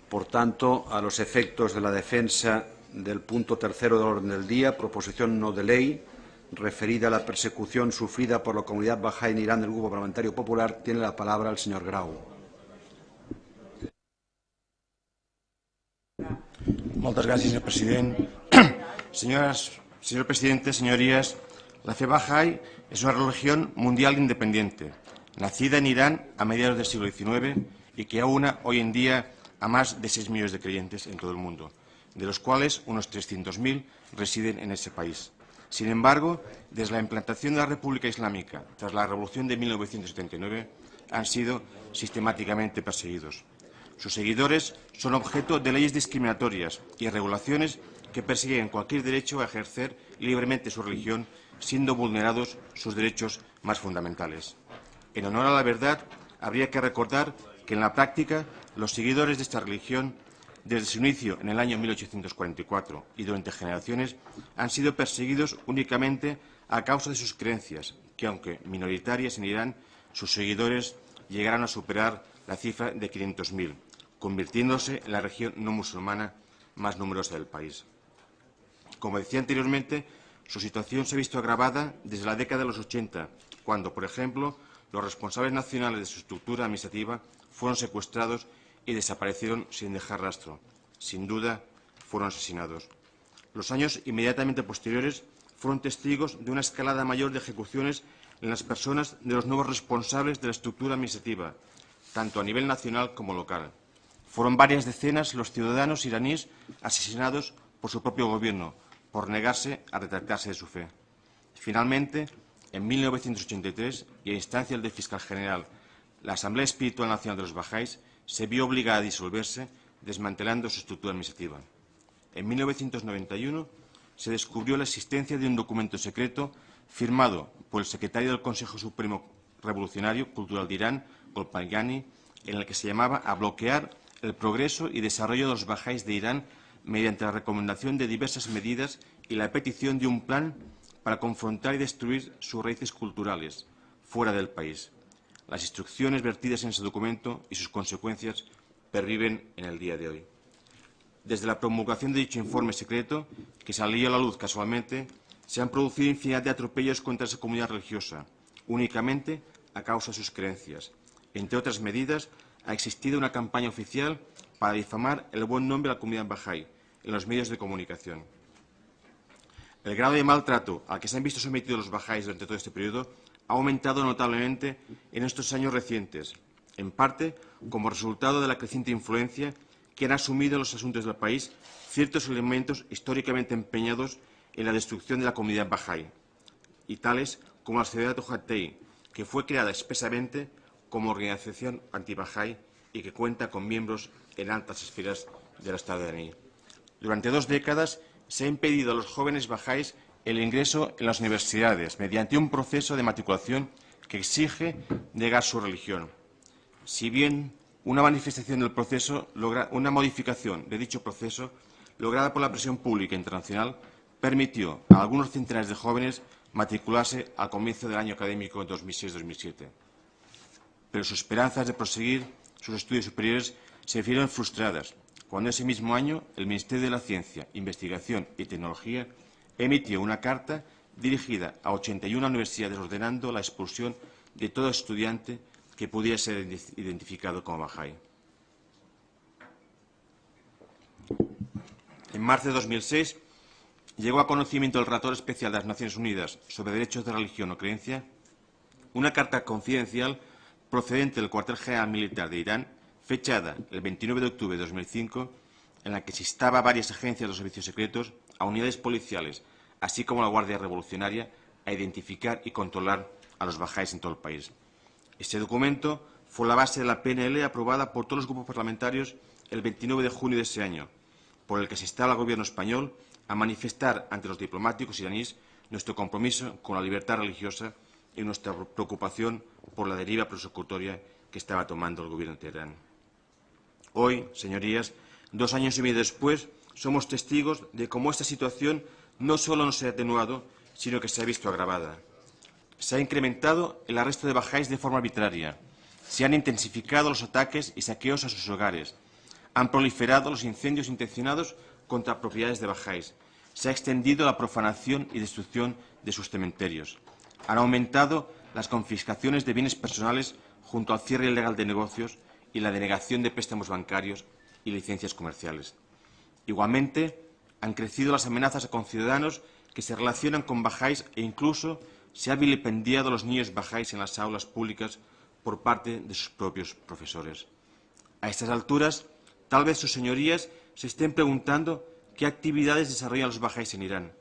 Por tanto, a los efectos de la defensa del punto tercero del orden del día, proposición no de ley referida a la persecución sufrida por la comunidad bahaí en Irán del Grupo Parlamentario Popular, tiene la palabra el señor Grau. Moltes gràcies, senyor president. Señor presidente, señorías, la fe Bahá'í es una religión mundial independiente, nacida en Irán a mediados del siglo XIX y que aúna hoy en día a más de 6 millones de creyentes en todo el mundo, de los cuales unos 300.000 residen en ese país. Sin embargo, desde la implantación de la República Islámica tras la Revolución de 1979, han sido sistemáticamente perseguidos. Sus seguidores son objeto de leyes discriminatorias y regulaciones que persiguen cualquier derecho a ejercer libremente su religión, siendo vulnerados sus derechos más fundamentales. En honor a la verdad, habría que recordar que en la práctica los seguidores de esta religión, desde su inicio en el año 1844 y durante generaciones, han sido perseguidos únicamente a causa de sus creencias, que aunque minoritarias en Irán, sus seguidores llegarán a superar la cifra de 500.000, convirtiéndose en la región no musulmana más numerosa del país. Como decía anteriormente, su situación se ha visto agravada desde la década de los 80, cuando, por ejemplo, los responsables nacionales de su estructura administrativa fueron secuestrados y desaparecieron sin dejar rastro. Sin duda, fueron asesinados. Los años inmediatamente posteriores fueron testigos de una escalada mayor de ejecuciones en las personas de los nuevos responsables de la estructura administrativa, tanto a nivel nacional como local. Fueron varias decenas los ciudadanos iraníes asesinados por su propio gobierno, por negarse a retractarse de su fe. Finalmente, en 1983, y a instancia del fiscal general, la Asamblea Espiritual Nacional de los Bahá'ís se vio obligada a disolverse, desmantelando su estructura administrativa. En 1991 se descubrió la existencia de un documento secreto firmado por el secretario del Consejo Supremo Revolucionario Cultural de Irán, Golpayani, en el que se llamaba a bloquear el progreso y desarrollo de los Bahá'ís de Irán mediante la recomendación de diversas medidas y la petición de un plan para confrontar y destruir sus raíces culturales fuera del país. Las instrucciones vertidas en ese documento y sus consecuencias perviven en el día de hoy. Desde la promulgación de dicho informe secreto, que salió a la luz casualmente, se han producido infinidad de atropellos contra esa comunidad religiosa, únicamente a causa de sus creencias. Entre otras medidas, ha existido una campaña oficial para difamar el buen nombre de la comunidad bahá'í en los medios de comunicación. El grado de maltrato al que se han visto sometidos los bahá'ís durante todo este periodo ha aumentado notablemente en estos años recientes, en parte como resultado de la creciente influencia que han asumido en los asuntos del país ciertos elementos históricamente empeñados en la destrucción de la comunidad bahá'í, y tales como la Sociedad Ojatei, que fue creada expresamente como organización anti-bahá'í y que cuenta con miembros en altas esferas del Estado iraní. Durante 2 décadas se ha impedido a los jóvenes bahá'ís el ingreso en las universidades mediante un proceso de matriculación que exige negar su religión. Si bien una modificación de dicho proceso, lograda por la presión pública internacional, permitió a algunos centenares de jóvenes matricularse al comienzo del año académico 2006-2007. Pero sus esperanzas de proseguir sus estudios superiores se vieron frustradas cuando ese mismo año el Ministerio de la Ciencia, Investigación y Tecnología emitió una carta dirigida a 81 universidades ordenando la expulsión de todo estudiante que pudiera ser identificado como bahá'í. En marzo de 2006 llegó a conocimiento del Relator Especial de las Naciones Unidas sobre Derechos de Religión o Creencia una carta confidencial procedente del Cuartel General Militar de Irán, fechada el 29 de octubre de 2005, en la que se instaba a varias agencias de los servicios secretos, a unidades policiales, así como a la Guardia Revolucionaria, a identificar y controlar a los bahá'ís en todo el país. Este documento fue la base de la PNL aprobada por todos los grupos parlamentarios el 29 de junio de ese año, por el que se instaba al Gobierno español a manifestar ante los diplomáticos iraníes nuestro compromiso con la libertad religiosa y nuestra preocupación por la deriva persecutoria que estaba tomando el Gobierno de Teherán. Hoy, señorías, 2 años y medio después, somos testigos de cómo esta situación no solo no se ha atenuado, sino que se ha visto agravada. Se ha incrementado el arresto de bahá'ís de forma arbitraria, Se han intensificado los ataques y saqueos a sus hogares. Han proliferado los incendios intencionados contra propiedades de bahá'ís. Se ha extendido la profanación y destrucción de sus cementerios. Han aumentado las confiscaciones de bienes personales junto al cierre ilegal de negocios y la denegación de préstamos bancarios y licencias comerciales. Igualmente, han crecido las amenazas a conciudadanos que se relacionan con bahá'ís e incluso se ha vilipendiado a los niños bahá'ís en las aulas públicas por parte de sus propios profesores. A estas alturas, tal vez sus señorías se estén preguntando qué actividades desarrollan los bahá'ís en Irán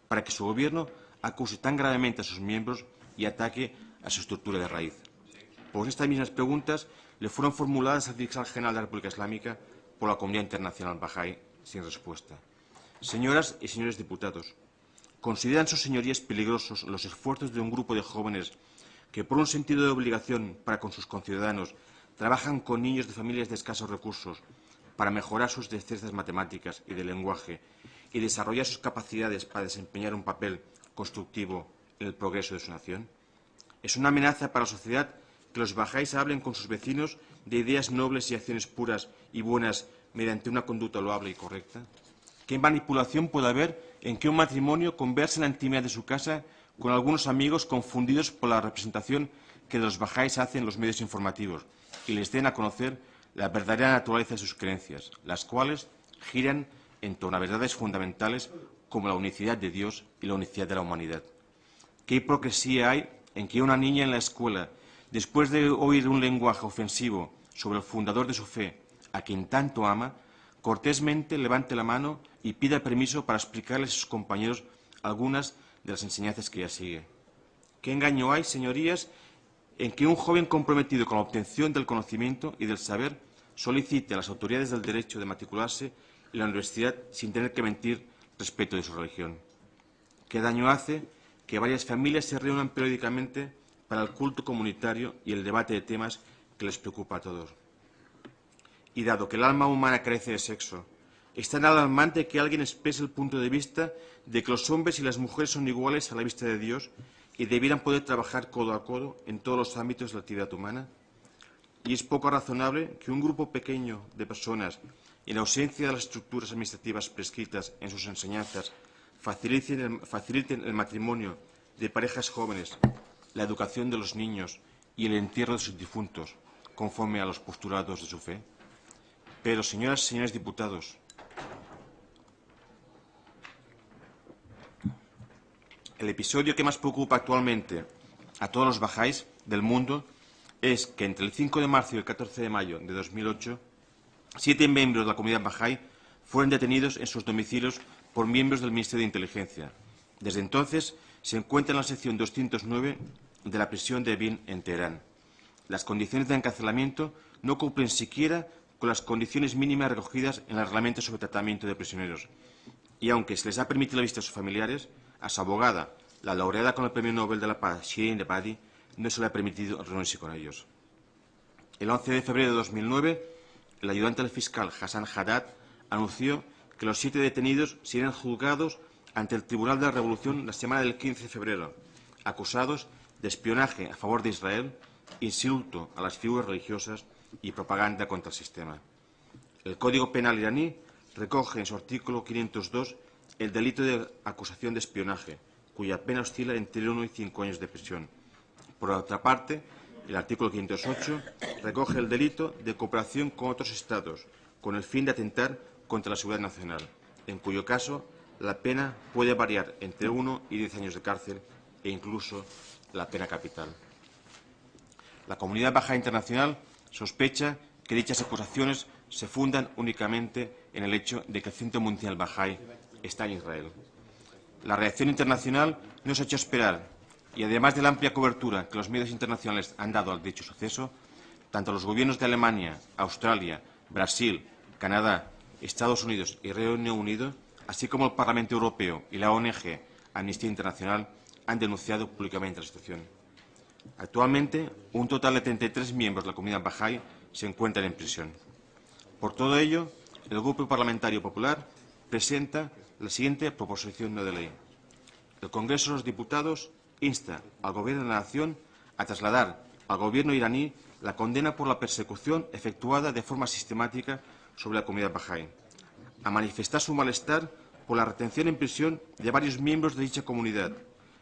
para que su gobierno acuse tan gravemente a sus miembros y ataque a su estructura de raíz. Pues estas mismas preguntas le fueron formuladas al fiscal general de la República Islámica por la comunidad internacional bahá'í sin respuesta. Señoras y señores diputados, ¿consideran sus señorías peligrosos los esfuerzos de un grupo de jóvenes que, por un sentido de obligación para con sus conciudadanos, trabajan con niños de familias de escasos recursos para mejorar sus destrezas matemáticas y de lenguaje y desarrollar sus capacidades para desempeñar un papel constructivo en el progreso de su nación? Es una amenaza para la sociedad que los bahá'ís hablen con sus vecinos de ideas nobles y acciones puras y buenas mediante una conducta loable y correcta. ¿Qué manipulación puede haber en que un matrimonio converse en la intimidad de su casa con algunos amigos confundidos por la representación que los bahá'ís hacen en los medios informativos y les den a conocer la verdadera naturaleza de sus creencias, las cuales giran en torno a verdades fundamentales como la unicidad de Dios y la unicidad de la humanidad? ¿Qué hipocresía hay en que una niña en la escuela, después de oír un lenguaje ofensivo sobre el fundador de su fe, a quien tanto ama, cortésmente levante la mano y pida permiso para explicarles a sus compañeros algunas de las enseñanzas que ella sigue? ¿Qué engaño hay, señorías, en que un joven comprometido con la obtención del conocimiento y del saber solicite a las autoridades del derecho de matricularse en la universidad sin tener que mentir respecto de su religión? ¿Qué daño hace que varias familias se reúnan periódicamente para el culto comunitario y el debate de temas que les preocupa a todos? Y dado que el alma humana carece de sexo, es tan alarmante que alguien exprese el punto de vista de que los hombres y las mujeres son iguales a la vista de Dios y debieran poder trabajar codo a codo en todos los ámbitos de la actividad humana. Y es poco razonable que un grupo pequeño de personas, en ausencia de las estructuras administrativas prescritas en sus enseñanzas, faciliten el matrimonio de parejas jóvenes, la educación de los niños y el entierro de sus difuntos, conforme a los postulados de su fe. Pero, señoras y señores diputados, el episodio que más preocupa actualmente a todos los bahá'ís del mundo es que entre el 5 de marzo y el 14 de mayo de 2008, 7 miembros de la comunidad bahá'í fueron detenidos en sus domicilios por miembros del Ministerio de Inteligencia. Desde entonces se encuentra en la sección 209 de la prisión de Evin en Teherán. Las condiciones de encarcelamiento no cumplen siquiera con las condiciones mínimas recogidas en el reglamento sobre tratamiento de prisioneros. Y aunque se les ha permitido la visita a sus familiares, a su abogada, la laureada con el Premio Nobel de la Paz, Shirin Ebadi, no se le ha permitido reunirse con ellos. El 11 de febrero de 2009, el ayudante del fiscal Hassan Haddad anunció que los 7 detenidos serían juzgados ante el Tribunal de la Revolución la semana del 15 de febrero, acusados de espionaje a favor de Israel, insulto a las figuras religiosas y propaganda contra el sistema. El Código Penal iraní recoge en su artículo 502 el delito de acusación de espionaje, cuya pena oscila entre 1 y 5 años de prisión. Por otra parte, el artículo 508 recoge el delito de cooperación con otros Estados, con el fin de atentar contra la seguridad nacional, en cuyo caso la pena puede variar entre 1 y 10 años de cárcel e incluso la pena capital. La comunidad bahá'í internacional sospecha que dichas acusaciones se fundan únicamente en el hecho de que el Centro Mundial Bahá'í está en Israel. La reacción internacional no se ha hecho esperar y, además de la amplia cobertura que los medios internacionales han dado al dicho suceso, tanto los gobiernos de Alemania, Australia, Brasil, Canadá, Estados Unidos y Reino Unido, así como el Parlamento Europeo y la ONG Amnistía Internacional, han denunciado públicamente la situación. Actualmente, un total de 33 miembros de la comunidad bahá'í se encuentran en prisión. Por todo ello, el Grupo Parlamentario Popular presenta la siguiente proposición no de ley. El Congreso de los Diputados insta al Gobierno de la Nación a trasladar al Gobierno iraní la condena por la persecución efectuada de forma sistemática sobre la comunidad bahaí, a manifestar su malestar por la retención en prisión de varios miembros de dicha comunidad,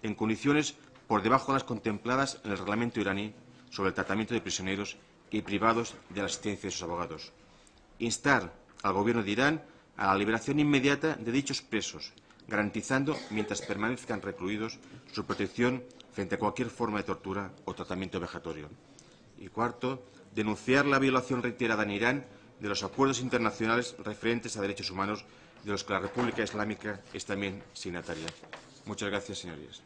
en condiciones por debajo de las contempladas en el reglamento iraní sobre el tratamiento de prisioneros y privados de la asistencia de sus abogados. Instar al Gobierno de Irán a la liberación inmediata de dichos presos, garantizando, mientras permanezcan recluidos, su protección frente a cualquier forma de tortura o tratamiento vejatorio. Y cuarto, denunciar la violación reiterada en Irán de los acuerdos internacionales referentes a derechos humanos, de los que la República Islámica es también signataria. Muchas gracias, señorías.